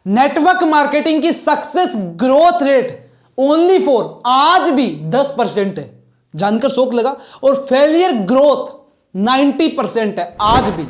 Network marketing की success growth rate only for आज भी 10% है, जानकर शौक लगा। और फेलियर ग्रोथ 90% है आज भी।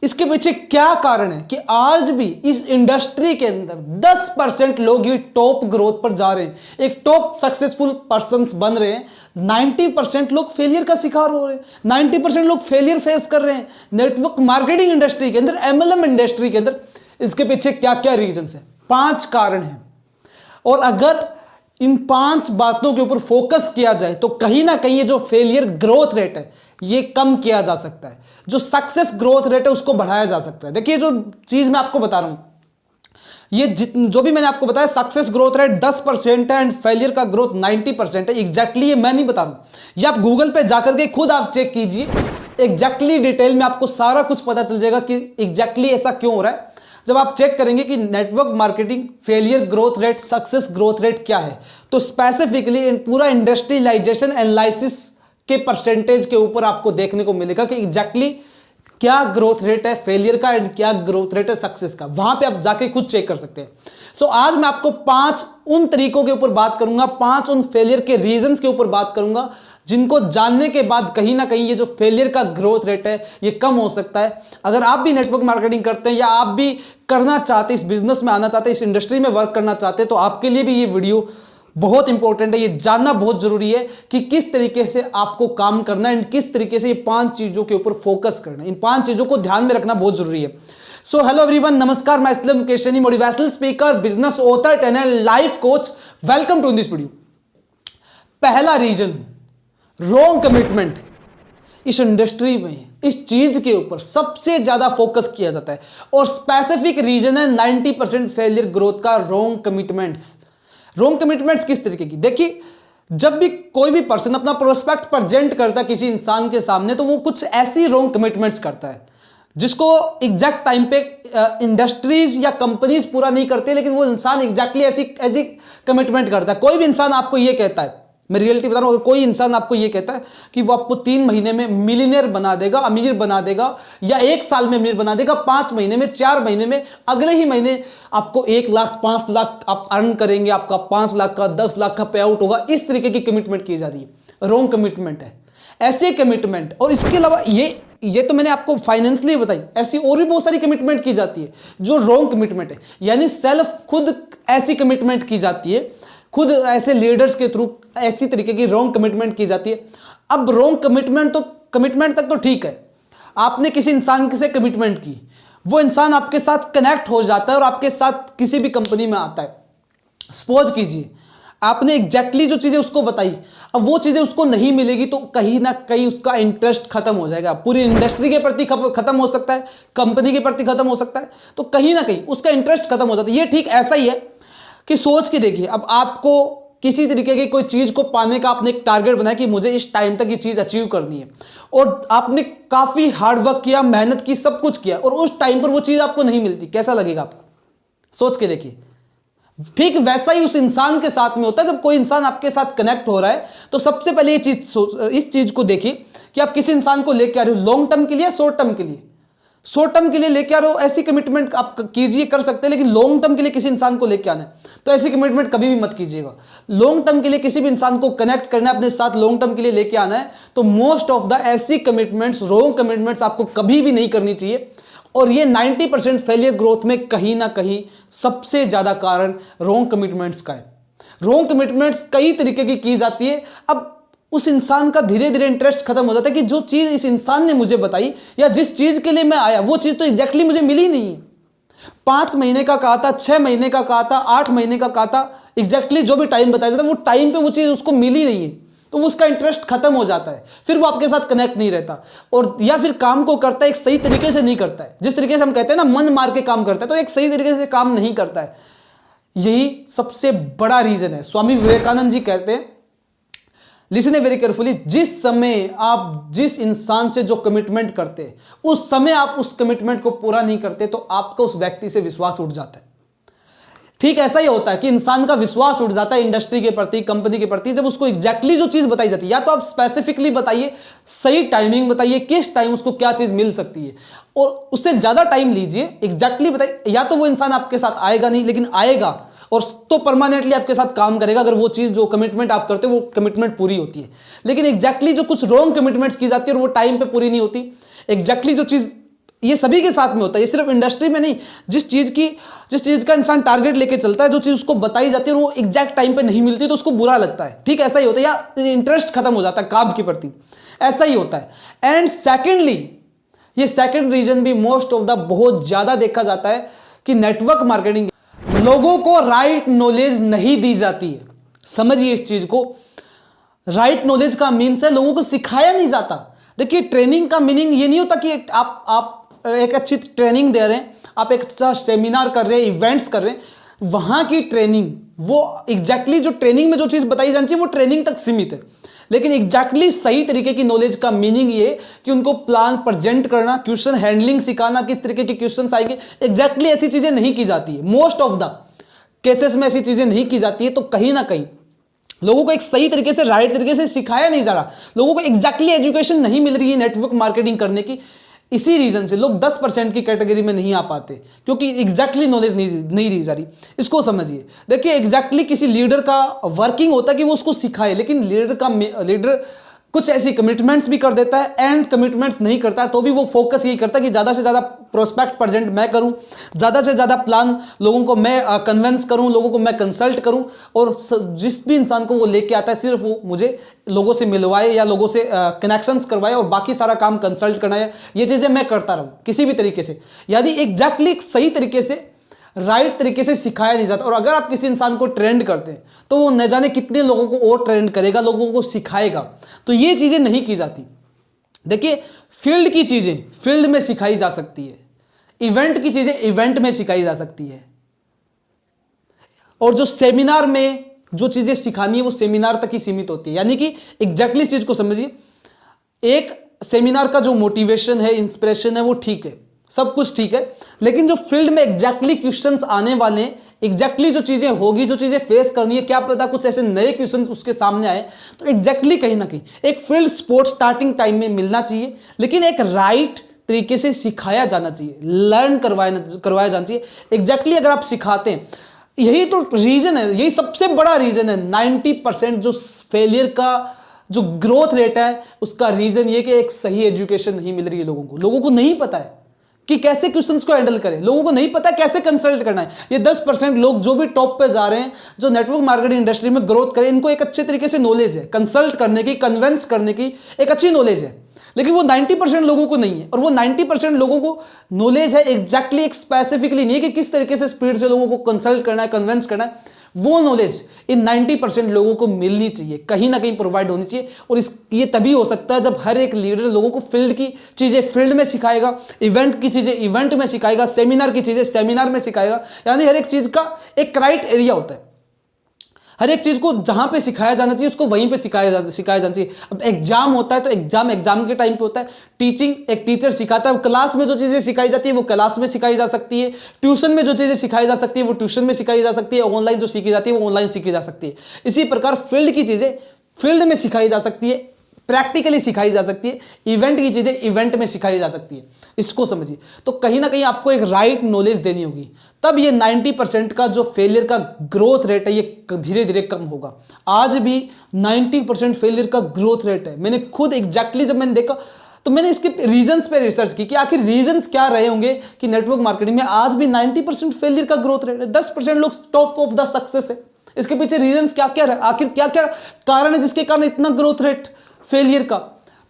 इसके पीछे क्या कारण है कि आज भी इस इंडस्ट्री के अंदर 10% लोग ही टॉप ग्रोथ पर जा रहे हैं, एक टॉप सक्सेसफुल पर्सन बन रहे हैं। 90% लोग फेलियर का शिकार हो रहे हैं, 90% लोग फेलियर फेस कर रहे हैं नेटवर्क मार्केटिंग इंडस्ट्री के अंदर, एमएलएम इंडस्ट्री के अंदर। इसके पीछे क्या क्या रीजंस है? 5 कारण हैं। और अगर इन 5 बातों के ऊपर फोकस किया जाए तो कहीं ना कहीं ये जो फेलियर ग्रोथ रेट है ये कम किया जा सकता है, जो सक्सेस ग्रोथ रेट है उसको बढ़ाया जा सकता है। देखिए, जो चीज मैं आपको बता रहा हूं, ये जो भी मैंने आपको बताया, सक्सेस ग्रोथ रेट 10% है एंड फेलियर का ग्रोथ 90% है। एग्जैक्टली ये मैं नहीं बता रहा हूं, ये आप गूगल पे जाकर के खुद आप चेक कीजिए। एग्जैक्टली डिटेल में आपको सारा कुछ पता चल जाएगा कि एग्जैक्टली ऐसा क्यों हो रहा है। जब आप चेक करेंगे कि network marketing failure growth rate, success growth rate क्या है, तो स्पेसिफिकली पूरा इंडस्ट्रियलाइजेशन एनालिसिस के परसेंटेज के ऊपर आपको देखने को मिलेगा कि एग्जैक्टली क्या ग्रोथ रेट है फेलियर का एंड क्या ग्रोथ रेट है सक्सेस का। वहां पे आप जाके खुद चेक कर सकते हैं। सो आज मैं आपको 5 उन तरीकों के ऊपर बात करूंगा, 5 उन फेलियर के रीजंस के ऊपर बात करूंगा, जिनको जानने के बाद कहीं ना कहीं ये जो फेलियर का ग्रोथ रेट है ये कम हो सकता है। अगर आप भी नेटवर्क मार्केटिंग करते हैं या आप भी करना चाहते, इस बिजनेस में आना चाहते, इस इंडस्ट्री में वर्क करना चाहते हैं, तो आपके लिए भी ये वीडियो बहुत इंपॉर्टेंट है। ये जानना बहुत जरूरी है कि किस तरीके से आपको काम करना है, किस तरीके से ये 5 चीजों के ऊपर फोकस करना है। इन 5 चीजों को ध्यान में रखना बहुत जरूरी है। सो हेलो एवरीवन, नमस्कार, मैं Islam Mukeshni, motivational speaker, business author, trainer, life coach. Welcome to this video. पहला रीजन, रॉन्ग कमिटमेंट। इस इंडस्ट्री में इस चीज के ऊपर सबसे ज्यादा फोकस किया जाता है और स्पेसिफिक रीजन है 90% फेलियर ग्रोथ का, रॉन्ग कमिटमेंट्स। रॉन्ग कमिटमेंट्स किस तरीके की? देखिए, जब भी कोई भी पर्सन अपना प्रोस्पेक्ट प्रेजेंट करता है किसी इंसान के सामने, तो वो कुछ ऐसी रॉन्ग कमिटमेंट्स करता है जिसको एग्जैक्ट टाइम पे इंडस्ट्रीज या कंपनीज पूरा नहीं करते, लेकिन वो इंसान एग्जैक्टली ऐसी कमिटमेंट करता है। कोई भी इंसान आपको ये कहता है, मैं रियलिटी बता रहा हूं, अगर कोई इंसान आपको ये कहता है कि वो आपको 3 महीने में मिलियनेयर बना देगा, अमीर बना देगा, या 1 साल में अमीर बना देगा, 5 महीने में, 4 महीने में, अगले ही महीने आपको 1 लाख, 5 लाख आप अर्न करेंगे, आपका 5 लाख का, 10 लाख का पे आउट होगा, इस तरीके की कमिटमेंट की जा रही है। रॉन्ग कमिटमेंट है ऐसे कमिटमेंट। और इसके अलावा ये तो मैंने आपको फाइनेंशियली बताई, ऐसी और भी बहुत सारी कमिटमेंट की जाती है जो रॉन्ग कमिटमेंट है, यानी सेल्फ खुद ऐसी कमिटमेंट की जाती है, खुद ऐसे लीडर्स के थ्रू ऐसी तरीके की रॉन्ग कमिटमेंट की जाती है। अब रॉन्ग कमिटमेंट, तो कमिटमेंट तक तो ठीक है, आपने किसी इंसान से कमिटमेंट की, वो इंसान आपके साथ कनेक्ट हो जाता है और आपके साथ किसी भी कंपनी में आता है। सपोज कीजिए आपने एग्जैक्टली जो चीजें उसको बताई, अब वो चीजें उसको नहीं मिलेगी, तो कहीं ना कहीं उसका इंटरेस्ट खत्म हो जाएगा, पूरी इंडस्ट्री के प्रति खत्म हो सकता है, कंपनी के प्रति खत्म हो सकता है, तो कहीं ना कहीं उसका इंटरेस्ट खत्म हो जाता है। ये ठीक ऐसा ही है कि सोच के देखिए, अब आपको किसी तरीके की कोई चीज को पाने का आपने एक टारगेट बनाया कि मुझे इस टाइम तक ये चीज अचीव करनी है, और आपने काफी हार्ड वर्क किया, मेहनत की, सब कुछ किया, और उस टाइम पर वो चीज आपको नहीं मिलती, कैसा लगेगा आपको? सोच के देखिए। ठीक वैसा ही उस इंसान के साथ में होता है। जब कोई इंसान आपके साथ कनेक्ट हो रहा है, तो सबसे पहले इस चीज को देखिए कि आप किसी इंसान को लेकर आ रहे हो, लॉन्ग टर्म के लिए, शॉर्ट टर्म के लिए। शॉर्ट टर्म के लिए लेके आ रहे हो, ऐसी कमिटमेंट आप कीजिए, कर सकते हैं, लेकिन लॉन्ग टर्म के लिए किसी इंसान को लेके आना है तो ऐसी कमिटमेंट कभी भी मत कीजिएगा। लॉन्ग टर्म के लिए किसी भी इंसान को कनेक्ट करना है, अपने साथ लॉन्ग टर्म के लिए लेके आना है, तो मोस्ट ऑफ द ऐसी कमिटमेंट्स, रॉन्ग कमिटमेंट्स आपको कभी भी नहीं करनी चाहिए। और ये 90% फेलियर ग्रोथ में कहीं ना कहीं सबसे ज्यादा कारण रॉन्ग कमिटमेंट्स का है। रॉन्ग कमिटमेंट्स कई तरीके की जाती है। अब उस इंसान का धीरे धीरे इंटरेस्ट खत्म हो जाता है कि जो चीज इस इंसान ने मुझे बताई या जिस चीज के लिए मैं आया, वो चीज तो एग्जैक्टली मुझे मिली नहीं है। 5 महीने का कहा था, 6 महीने का कहा था, 8 महीने का कहा था, एग्जैक्टली जो भी टाइम बताया जाता है वो टाइम पे वो चीज उसको मिली नहीं है, तो उसका इंटरेस्ट खत्म हो जाता है, फिर वो आपके साथ कनेक्ट नहीं रहता, और या फिर काम को करता है एक सही तरीके से नहीं करता है। जिस तरीके से हम कहते हैं ना, मन मार के काम करता है, तो एक सही तरीके से काम नहीं करता है। यही सबसे बड़ा रीजन है। स्वामी विवेकानंद जी कहते हैं, लिसन वेरी केयरफुली, जिस समय आप जिस इंसान से जो कमिटमेंट करते उस समय आप उस कमिटमेंट को पूरा नहीं करते, तो आपका उस व्यक्ति से विश्वास उठ जाता है। ठीक ऐसा ही होता है कि इंसान का विश्वास उठ जाता है इंडस्ट्री के प्रति, कंपनी के प्रति, जब उसको एग्जैक्टली जो चीज बताई जाती है। या तो आप स्पेसिफिकली बताइए, सही टाइमिंग बताइए, किस टाइम उसको क्या चीज मिल सकती है, और उससे ज्यादा टाइम लीजिए, एग्जैक्टली बताइए। या तो वो इंसान आपके साथ आएगा नहीं, लेकिन आएगा और तो परमानेंटली आपके साथ काम करेगा अगर वो चीज, जो कमिटमेंट आप करते हो वो कमिटमेंट पूरी होती है। लेकिन एग्जैक्टली जो कुछ रॉन्ग कमिटमेंट्स की जाती है और वो टाइम पे पूरी नहीं होती, एग्जैक्टली जो चीज, ये सभी के साथ में होता है, ये सिर्फ इंडस्ट्री में नहीं, जिस चीज का इंसान टारगेट लेके चलता है, जो चीज उसको बताई जाती है और वो एग्जैक्ट टाइम पे नहीं मिलती तो उसको बुरा लगता है। ठीक ऐसा ही होता है, या इंटरेस्ट खत्म हो जाता है काम के प्रति, ऐसा ही होता है। एंड सेकेंडली, ये सेकेंड रीजन भी मोस्ट ऑफ द बहुत ज्यादा देखा जाता है कि नेटवर्क मार्केटिंग, लोगों को राइट नॉलेज नहीं दी जाती है। समझिए इस चीज को, राइट नॉलेज का मीन्स है लोगों को सिखाया नहीं जाता। देखिए, ट्रेनिंग का मीनिंग ये नहीं होता कि आप एक अच्छी ट्रेनिंग दे रहे हैं, आप एक अच्छा सेमिनार कर रहे हैं, इवेंट्स कर रहे हैं, वहां की ट्रेनिंग, वो एग्जैक्टली जो ट्रेनिंग में जो चीज बताई जानी चाहिए वो ट्रेनिंग तक सीमित है। लेकिन एग्जैक्टली सही तरीके की नॉलेज का मीनिंग ये कि उनको प्लान प्रेजेंट करना, क्वेश्चन हैंडलिंग सिखाना, किस तरीके के क्वेश्चन आएंगे, एग्जैक्टली ऐसी चीजें नहीं की जाती है। मोस्ट ऑफ द केसेस में ऐसी चीजें नहीं की जाती है। तो कहीं ना कहीं लोगों को एक सही तरीके से, राइट तरीके से सिखाया नहीं जा रहा, लोगों को एग्जैक्टली एजुकेशन नहीं मिल रही है नेटवर्क मार्केटिंग करने की। इसी रीजन से लोग 10% की कैटेगरी में नहीं आ पाते, क्योंकि एग्जैक्टली नॉलेज नहीं दी जा रही। इसको समझिए। देखिए, एग्जैक्टली किसी लीडर का वर्किंग होता है कि वो उसको सिखाए, लेकिन लीडर कुछ ऐसी कमिटमेंट्स भी कर देता है, एंड कमिटमेंट्स नहीं करता है तो भी वो फोकस यही करता है कि ज़्यादा से ज़्यादा प्रोस्पेक्ट प्रेजेंट मैं करूं, ज़्यादा से ज़्यादा प्लान लोगों को मैं कन्वेंस करूं, लोगों को मैं कंसल्ट करूं, और जिस भी इंसान को वो लेके आता है सिर्फ वो मुझे लोगों से मिलवाए या लोगों से कनेक्शंस करवाए और बाकी सारा काम कंसल्ट करना है, ये चीज़ें मैं करता रहूँ किसी भी तरीके से। यानी एग्जैक्टली सही तरीके से, राइट तरीके से सिखाया नहीं जाता। और अगर आप किसी इंसान को ट्रेंड करते हैं तो वो न जाने कितने लोगों को और ट्रेंड करेगा, लोगों को सिखाएगा। तो ये चीजें नहीं की जाती। देखिए, फील्ड की चीजें फील्ड में सिखाई जा सकती है, इवेंट की चीजें इवेंट में सिखाई जा सकती है, और जो सेमिनार में जो चीजें सिखानी है वो सेमिनार तक ही सीमित होती है। यानी कि एग्जैक्टली इस चीज को समझिए, एक सेमिनार का जो मोटिवेशन है, इंस्पिरेशन है, वो ठीक है, सब कुछ ठीक है, लेकिन जो फील्ड में एग्जैक्टली क्वेश्चंस आने वाले, एग्जैक्टली जो चीजें होगी, जो चीजें फेस करनी है, क्या पता कुछ ऐसे नए क्वेश्चंस उसके सामने आए, तो एग्जैक्टली कहीं ना कहीं एक फील्ड स्पोर्ट स्टार्टिंग टाइम में मिलना चाहिए, लेकिन एक राइट तरीके से सिखाया जाना चाहिए, लर्न करवाया जाना चाहिए। एग्जैक्टली अगर आप सिखाते हैं, यही तो रीजन है, यही सबसे बड़ा रीजन है 90% जो फेलियर का जो ग्रोथ रेट है उसका रीजन ये कि एक सही एजुकेशन नहीं मिल रही है लोगों को नहीं पता है कि कैसे क्वेश्चंस को हैंडल करें, लोगों को नहीं पता कैसे कंसल्ट करना है। ये 10% लोग जो भी टॉप पे जा रहे हैं, जो नेटवर्क मार्केटिंग इंडस्ट्री में ग्रोथ करें, इनको एक अच्छे तरीके से नॉलेज है, कंसल्ट करने की, कन्विंस करने की एक अच्छी नॉलेज है, लेकिन वो 90% लोगों को नहीं है। और वो 90% लोगों को नॉलेज है एग्जैक्टली एक स्पेसिफिकली नहीं है कि किस तरीके से स्पीड से लोगों को कंसल्ट करना है, कन्विंस करना है। वो नॉलेज इन 90% लोगों को मिलनी चाहिए, कहीं ना कहीं प्रोवाइड होनी चाहिए। और ये तभी हो सकता है जब हर एक लीडर लोगों को फील्ड की चीजें फील्ड में सिखाएगा, इवेंट की चीजें इवेंट में सिखाएगा, सेमिनार की चीजें सेमिनार में सिखाएगा। यानी हर एक चीज का एक राइट एरिया होता है, हर एक चीज को जहां पे सिखाया जाना चाहिए उसको वहीं पे सिखाया जाना चाहिए। अब एग्जाम होता है तो एग्जाम के टाइम पे होता है, टीचिंग एक टीचर सिखाता है, क्लास में जो चीजें सिखाई जाती है वो क्लास में सिखाई जा सकती है, ट्यूशन में जो चीजें सिखाई जा सकती है वो ट्यूशन में सिखाई जा सकती है, ऑनलाइन जो सीखी जाती है वो ऑनलाइन सीखी जा सकती है। इसी प्रकार फील्ड की चीजें फील्ड में सिखाई जा सकती है, प्रैक्टिकली सिखाई जा सकती है, इवेंट की चीजें इवेंट में सिखाई जा सकती है। इसको समझिए। तो कहीं ना कहीं आपको एक राइट नॉलेज देनी होगी, तब ये 90% का जो फेलियर का ग्रोथ रेट है ये धीरे धीरे कम होगा। आज भी 90% फेलियर का ग्रोथ रेट है। मैंने खुद एग्जैक्टली जब मैंने देखा तो मैंने इसके रीजंस पे रिसर्च की कि आखिर रीजंस क्या रहे होंगे कि नेटवर्क मार्केटिंग में आज भी 90% फेलियर का ग्रोथ रेट है, 10% लोग टॉप ऑफ द सक्सेस है। इसके पीछे रीजंस क्या क्या रहे, आखिर क्या क्या कारण है जिसके कारण इतना ग्रोथ रेट फेलियर का।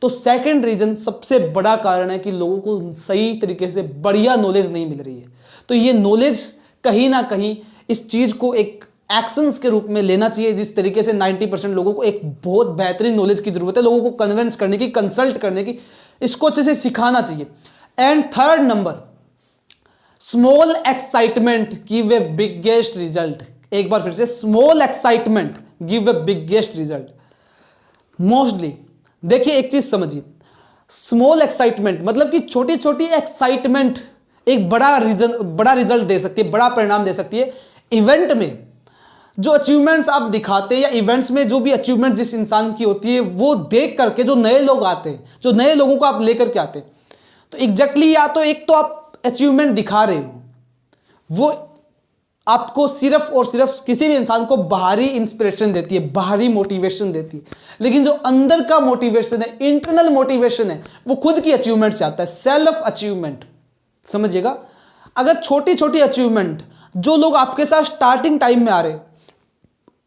तो सेकंड रीजन सबसे बड़ा कारण है कि लोगों को सही तरीके से बढ़िया नॉलेज नहीं मिल रही है। तो ये नॉलेज कहीं ना कहीं इस चीज को एक एक्शंस के रूप में लेना चाहिए, जिस तरीके से 90% लोगों को एक बहुत बेहतरीन नॉलेज की जरूरत है, लोगों को कन्विंस करने की, कंसल्ट करने की, इसको अच्छे से सिखाना चाहिए। And third number, small excitement give a biggest result. एक बार फिर से, small excitement give a biggest result. Mostly देखिए एक चीज समझिए, स्मॉल एक्साइटमेंट मतलब कि छोटी छोटी एक्साइटमेंट एक बड़ा रिजल्ट दे सकती है, बड़ा परिणाम दे सकती है। इवेंट में जो अचीवमेंट्स आप दिखाते हैं या इवेंट्स में जो भी अचीवमेंट जिस इंसान की होती है वो देख करके जो नए लोग आते हैं, जो नए लोगों को आप लेकर के आते हैं, तो एग्जैक्टली या तो एक तो आप अचीवमेंट दिखा रहे हो, वो आपको सिर्फ और सिर्फ किसी भी इंसान को बाहरी इंस्पिरेशन देती है, बाहरी मोटिवेशन देती है, लेकिन जो अंदर का मोटिवेशन है, इंटरनल मोटिवेशन है, वो खुद की अचीवमेंट से आता है, सेल्फ अचीवमेंट। समझिएगा, अगर छोटी छोटी अचीवमेंट जो लोग आपके साथ स्टार्टिंग टाइम में आ रहे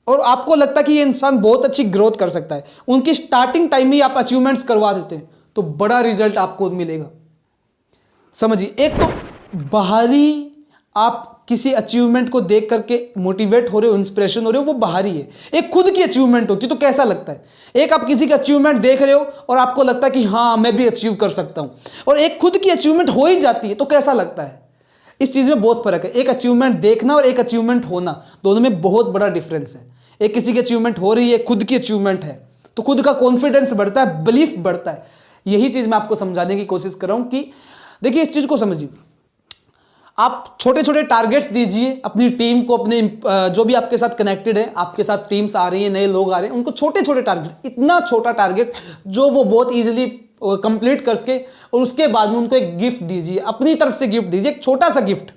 और आपको लगता है कि ये इंसान बहुत अच्छी ग्रोथ कर सकता है, उनकी स्टार्टिंग टाइम में ही आप अचीवमेंट्स करवा देते हैं, तो बड़ा रिजल्ट आपको मिलेगा। समझिए, एक तो बाहरी आप किसी अचीवमेंट को देख करके मोटिवेट हो रहे हो, इंस्पिरेशन हो रहे हो, वो बाहरी है। एक खुद की अचीवमेंट होती तो कैसा लगता है, एक आप किसी का अचीवमेंट देख रहे हो और आपको लगता है कि हाँ मैं भी अचीव कर सकता हूं, और एक खुद की अचीवमेंट हो ही जाती है तो कैसा लगता है। इस चीज में बहुत फर्क है, एक अचीवमेंट देखना और एक अचीवमेंट होना, दोनों में बहुत बड़ा डिफरेंस है। एक किसी की अचीवमेंट हो रही है, खुद की अचीवमेंट है, तो खुद का कॉन्फिडेंस बढ़ता है, बिलीफ बढ़ता है। यही चीज मैं आपको समझाने की कोशिश कर रहा हूं कि देखिए इस चीज को समझिए, आप छोटे छोटे टारगेट्स दीजिए अपनी टीम को, अपने जो भी आपके साथ कनेक्टेड है, आपके साथ टीम्स आ रही हैं, नए लोग आ रहे हैं, उनको छोटे छोटे टारगेट, इतना छोटा टारगेट जो वो बहुत इजीली कंप्लीट कर सके, और उसके बाद में उनको एक गिफ्ट दीजिए, अपनी तरफ से गिफ्ट दीजिए, एक छोटा सा गिफ्ट।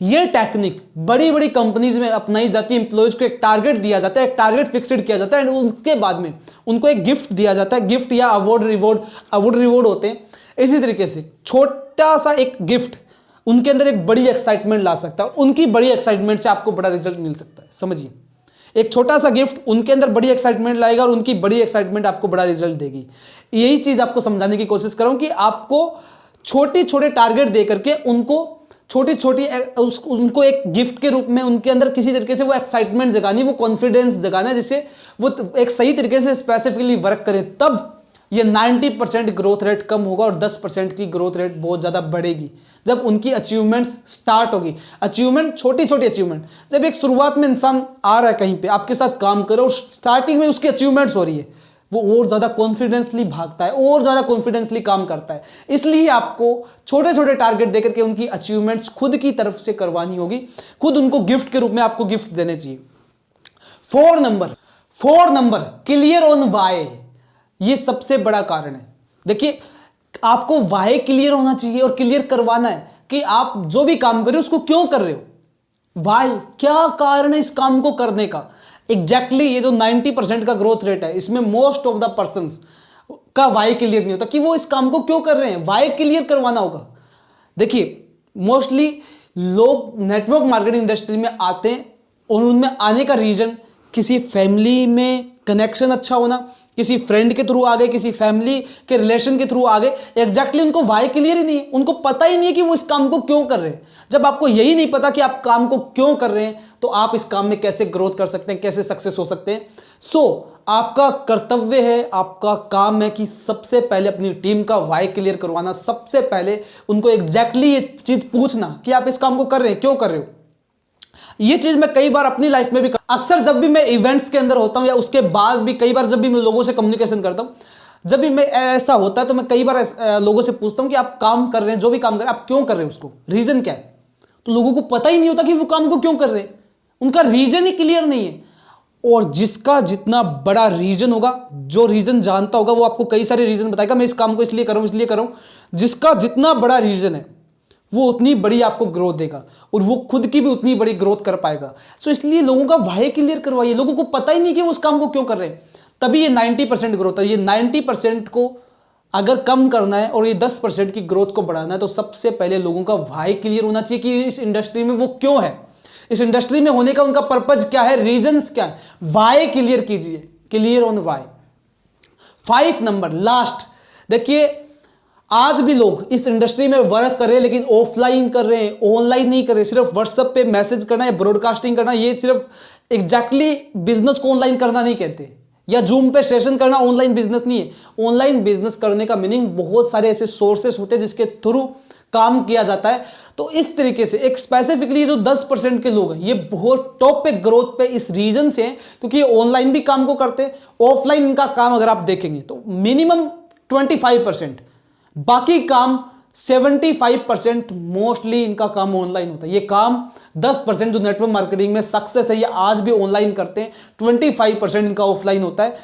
ये टेक्निक बड़ी बड़ी कंपनीज में अपनाई जाती है। एम्प्लॉयज को एक टारगेट दिया जाता है, एक टारगेट फिक्स्ड किया जाता है, एंड उसके बाद में उनको एक गिफ्ट दिया जाता है, गिफ्ट या अवार्ड रिवॉर्ड होते हैं। इसी तरीके से छोटा सा एक गिफ्ट उनके अंदर एक बड़ी एक्साइटमेंट ला सकता है, उनकी बड़ी एक्साइटमेंट से आपको बड़ा रिजल्ट मिल सकता है। समझिए, एक छोटा सा गिफ्ट उनके अंदर बड़ी एक्साइटमेंट लाएगा और उनकी बड़ी एक्साइटमेंट आपको बड़ा रिजल्ट देगी। यही चीज आपको समझाने की कोशिश कर रहा हूं कि आपको छोटे छोटे टारगेट दे करके उनको छोटी छोटी उनको एक गिफ्ट के रूप में उनके अंदर किसी तरीके से वो एक्साइटमेंट जगानी, वो कॉन्फिडेंस जगाना, जिससे वो एक सही तरीके से स्पेसिफिकली वर्क करें। तब ये 90% ग्रोथ रेट कम होगा और 10% की ग्रोथ रेट बहुत ज़्यादा बढ़ेगी जब उनकी अचीवमेंट्स स्टार्ट होगी। अचीवमेंट, छोटी छोटी अचीवमेंट, जब एक शुरुआत में इंसान आ रहा है कहीं पे आपके साथ काम करो और स्टार्टिंग में उसकी अचीवमेंट्स हो रही है, वो और ज़्यादा कॉन्फिडेंसली भागता है, और ज़्यादा कॉन्फिडेंसली काम करता है। इसलिए आपको छोटे छोटे टारगेट देकर के उनकी अचीवमेंट्स खुद की तरफ से करवानी होगी, खुद उनको गिफ्ट के रूप में आपको गिफ्ट देने चाहिए। 4 नंबर क्लियर ऑन वाई, ये सबसे बड़ा कारण है। देखिए, आपको वाई क्लियर होना चाहिए और क्लियर करवाना है कि आप जो भी काम कर रहे हो उसको क्यों कर रहे हो, वाई, क्या कारण है इस काम को करने का। एग्जैक्टली ये जो 90% का ग्रोथ रेट है, इसमें मोस्ट ऑफ द पर्संस का वाई क्लियर नहीं होता कि वो इस काम को क्यों कर रहे हैं। वाई क्लियर करवाना होगा। देखिए, मोस्टली लोग नेटवर्क मार्केटिंग इंडस्ट्री में आते हैं और उनमें आने का रीजन किसी फैमिली में कनेक्शन अच्छा होना, किसी फ्रेंड के थ्रू आ गए, किसी फैमिली के रिलेशन के थ्रू आ गए। एग्जैक्टली उनको वाई क्लियर ही नहीं है, उनको पता ही नहीं है कि वो इस काम को क्यों कर रहे हैं। जब आपको यही नहीं पता कि आप काम को क्यों कर रहे हैं, तो आप इस काम में कैसे ग्रोथ कर सकते हैं, कैसे सक्सेस हो सकते हैं। आपका कर्तव्य है, आपका काम है कि सबसे पहले अपनी टीम का वाई क्लियर करवाना। सबसे पहले उनको एग्जैक्टली ये चीज पूछना कि आप इस काम को कर रहे हैं, क्यों कर रहे हो। ये चीज मैं कई बार अपनी लाइफ में भी अक्सर जब भी मैं इवेंट्स के अंदर होता हूं या उसके बाद भी कई बार जब भी मैं लोगों से कम्युनिकेशन करता हूं, जब भी मैं ऐसा होता है तो मैं कई बार लोगों से पूछता हूं कि आप काम कर रहे हैं, जो भी काम कर रहे हैं, आप क्यों कर रहे हैं, उसको रीजन क्या है। तो लोगों को पता ही नहीं होता कि वो काम को क्यों कर रहे हैं, उनका रीजन ही क्लियर नहीं है। और जिसका जितना बड़ा रीजन होगा, जो रीजन जानता होगा, वो आपको कई सारे रीजन बताएगा, मैं इस काम को इसलिए कर रहा हूं, इसलिए कर रहा हूं। जिसका जितना बड़ा रीजन है वो उतनी बड़ी आपको ग्रोथ देगा और वो खुद की भी उतनी बड़ी ग्रोथ कर पाएगा। सो इसलिए लोगों का वाई क्लियर करवाइए। लोगों को पता ही नहीं कि वो उस काम को क्यों कर रहे हैं, तभी ये 90% ग्रोथ है। ये 90% को अगर कम करना है और ये 10% की ग्रोथ को बढ़ाना है, तो सबसे पहले लोगों का वाई क्लियर होना चाहिए कि इस इंडस्ट्री में वो क्यों है, इस इंडस्ट्री में होने का उनका पर्पज क्या है, रीजंस क्या है। वाई क्लियर कीजिए, clear on why. 5 number last, देखिए आज भी लोग इस इंडस्ट्री में वर्क कर रहे हैं लेकिन ऑफलाइन कर रहे हैं, ऑनलाइन नहीं कर रहे। सिर्फ व्हाट्सएप पे मैसेज करना या ब्रॉडकास्टिंग करना, ये सिर्फ एग्जैक्टली बिजनेस को ऑनलाइन करना नहीं कहते, या जूम पे सेशन करना ऑनलाइन बिजनेस नहीं है। ऑनलाइन बिजनेस करने का मीनिंग बहुत सारे ऐसे सोर्सेस होते हैं जिसके थ्रू काम किया जाता है। तो इस तरीके से एक स्पेसिफिकली जो 10% के लोग हैं, ये बहुत टॉप पे ग्रोथ पे इस रीजन से हैं क्योंकि ये ऑनलाइन भी काम को करते हैं, ऑफलाइन इनका काम अगर आप देखेंगे तो मिनिमम 25%, बाकी काम 75% मोस्टली इनका काम ऑनलाइन होता है। ये काम 10% जो नेटवर्क मार्केटिंग में सक्सेस है ये आज भी ऑनलाइन करते हैं, 25% इनका ऑफलाइन होता है।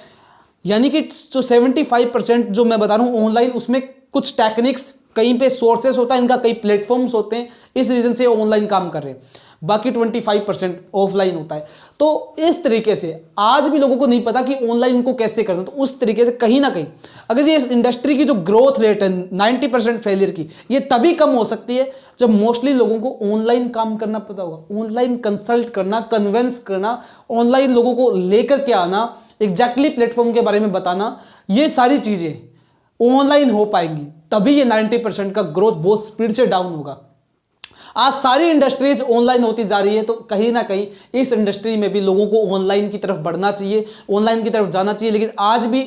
यानी कि जो 75% जो मैं बता रहा हूँ ऑनलाइन, उसमें कुछ टेक्निक्स, कहीं पे सोर्सेस होता है इनका, कई प्लेटफॉर्म्स होते हैं, इस रीजन से ऑनलाइन काम कर रहे हैं। बाकी 25% ऑफलाइन होता है। तो इस तरीके से आज भी लोगों को नहीं पता कि ऑनलाइन को कैसे करना। तो उस तरीके से कहीं ना कहीं अगर ये इंडस्ट्री की जो ग्रोथ रेट है 90% फेलियर की, ये तभी कम हो सकती है जब मोस्टली लोगों को ऑनलाइन काम करना पता होगा। ऑनलाइन कंसल्ट करना, कन्विंस करना, ऑनलाइन लोगों को लेकर के आना, एग्जैक्टली प्लेटफॉर्म के बारे में बताना, ये सारी चीजें ऑनलाइन हो पाएंगी, तभी ये 90% का ग्रोथ बहुत स्पीड से डाउन होगा। आज सारी इंडस्ट्रीज ऑनलाइन होती जा रही है, तो कहीं ना कहीं इस इंडस्ट्री में भी लोगों को ऑनलाइन की तरफ बढ़ना चाहिए, ऑनलाइन की तरफ जाना चाहिए। लेकिन आज भी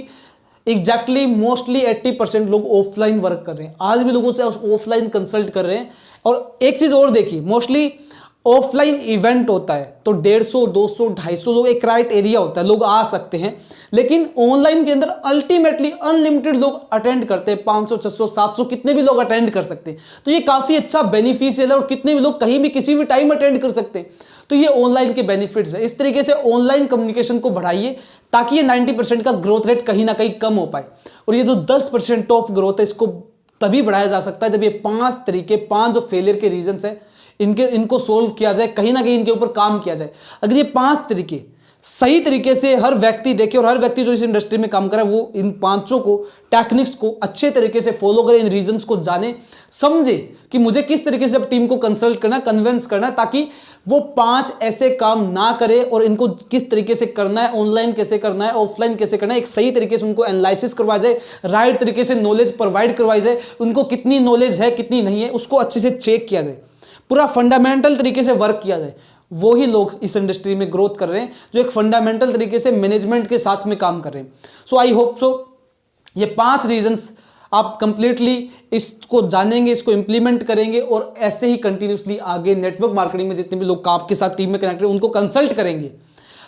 एग्जैक्टली मोस्टली 80% लोग ऑफलाइन वर्क कर रहे हैं, आज भी लोगों से ऑफलाइन कंसल्ट कर रहे हैं। और एक चीज और देखिए, मोस्टली ऑफलाइन इवेंट होता है तो 150, 200, 250 लोग एक राइट एरिया होता है, लोग आ सकते हैं। लेकिन ऑनलाइन के अंदर अल्टीमेटली अनलिमिटेड लोग अटेंड करते हैं, 500, 600, 700 कितने भी लोग अटेंड कर सकते हैं। तो ये काफी अच्छा बेनिफिशियल है और कितने भी लोग कहीं भी किसी भी टाइम अटेंड कर सकते हैं। तो ये ऑनलाइन के बेनिफिट्स है। इस तरीके से ऑनलाइन कम्युनिकेशन को बढ़ाइए ताकि ये 90% का ग्रोथ रेट कहीं ना कहीं कम हो पाए। और ये जो 10% टॉप ग्रोथ है, इसको तभी बढ़ाया जा सकता है जब ये 5 जो फेलियर के रीजंस है इनको सोल्व किया जाए, कहीं ना कहीं इनके ऊपर काम किया जाए। अगर ये 5 तरीके सही तरीके से हर व्यक्ति देखे और हर व्यक्ति जो इस इंडस्ट्री में काम करे वो इन 5 को, टेक्निक्स को अच्छे तरीके से फॉलो करे, इन रीजंस को जाने, समझे कि मुझे किस तरीके से अब टीम को कंसल्ट करना, कन्विंस करना, ताकि वो 5 ऐसे काम ना करे और इनको किस तरीके से करना है, ऑनलाइन कैसे करना है, ऑफलाइन कैसे करना है, एक सही तरीके से उनको एनालिसिस करवाया जाए, राइट तरीके से नॉलेज प्रोवाइड करवाई जाए, उनको कितनी नॉलेज है कितनी नहीं है उसको अच्छे से चेक किया जाए, पूरा फंडामेंटल तरीके से वर्क किया जाए। वो ही लोग इस इंडस्ट्री में ग्रोथ कर रहे हैं जो एक फंडामेंटल तरीके से मैनेजमेंट के साथ में काम कर रहे हैं। सो आई होप सो ये 5 रीजंस आप कंप्लीटली इसको जानेंगे, इसको इंप्लीमेंट करेंगे और ऐसे ही कंटिन्यूसली आगे नेटवर्क मार्केटिंग में जितने भी लोग आपके साथ टीम में कनेक्ट हैं उनको कंसल्ट करेंगे।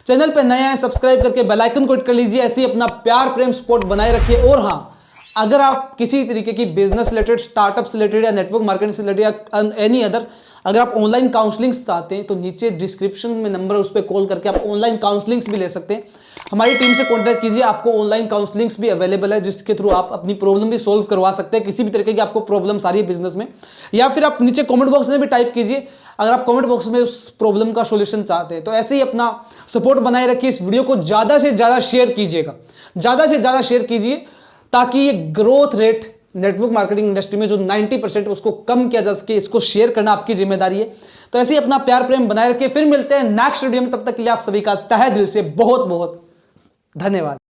चैनल पर नए हैं, सब्सक्राइब करके बेल आइकन को हिट कर लीजिए। ऐसे ही अपना प्यार प्रेम सपोर्ट बनाए रखिए। और हाँ, अगर आप किसी तरीके की बिजनेस रिलेटेड, स्टार्टअप से रिलेटेड या नेटवर्क मार्केटिंग से रिलेटेड या एनी अदर, अगर आप ऑनलाइन काउंसलिंग चाहते हैं तो नीचे डिस्क्रिप्शन में नंबर है, उस पर कॉल करके आप ऑनलाइन काउंसलिंग्स भी ले सकते हैं। हमारी टीम से कॉन्टैक्ट कीजिए, आपको ऑनलाइन काउंसलिंग्स भी अवेलेबल है जिसके थ्रू आप अपनी प्रॉब्लम भी सोल्व करवा सकते हैं। किसी भी तरीके की आपको प्रॉब्लम आ रही है बिजनेस में, या फिर आप नीचे कमेंट बॉक्स में भी टाइप कीजिए अगर आप कमेंट बॉक्स में उस प्रॉब्लम का सोल्यूशन चाहते हैं। तो ऐसे ही अपना सपोर्ट बनाए रखिए। इस वीडियो को ज़्यादा से ज़्यादा शेयर कीजिएगा, ज़्यादा से ज़्यादा शेयर कीजिए ताकि ये growth rate network marketing industry में जो 90% उसको कम किया जा सके। इसको शेयर करना आपकी जिम्मेदारी है। तो ऐसे ही अपना प्यार प्रेम बनाए रखिए। फिर मिलते हैं नेक्स्ट वीडियो में, तब तक के लिए आप सभी का तहे दिल से बहुत बहुत धन्यवाद।